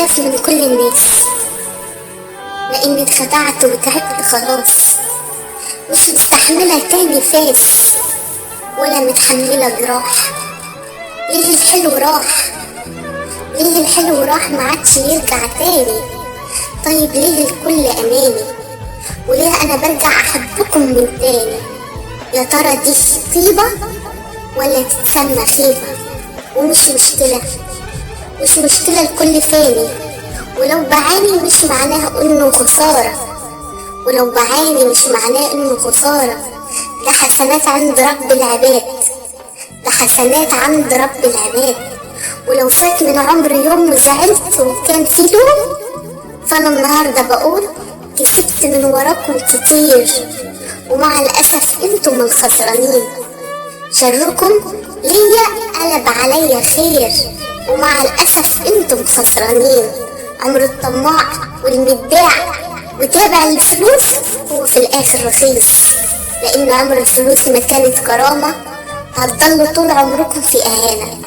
بخاف من كل الناس، لاني اتخدعت وتعبت خلاص، مش مستحملة تاني فاس، ولا متحملة جراح. ليه الحلو راح؟ ليه الحلو راح معادش يرجع تاني؟ طيب ليه الكل اماني؟ وليه انا برجع احبكم من تاني؟ يا ترى دي طيبة ولا تتسمى خيبة؟ ومش مشكلة، مش مشكلة، الكل فاني، ولو بعاني مش معناه انه خسارة، ولو بعاني مش معناه انه خسارة، ده حسنات عند رب العباد، ده حسنات عند رب العباد. ولو فات من عمري يوم وزعلت وكان في لوم، فانا النهاردة بقول كسبت من وراكم كتير، ومع الأسف انتم الخسرانين. شركم ليا قلب عليا خير، ومع الأسف انتم خسرانين. عمر الطماع والمداع وتابع الفلوس هو في الآخر رخيص، لأن عمر الفلوس ما كانت كرامة، هتضلوا طول عمركم في إهانة.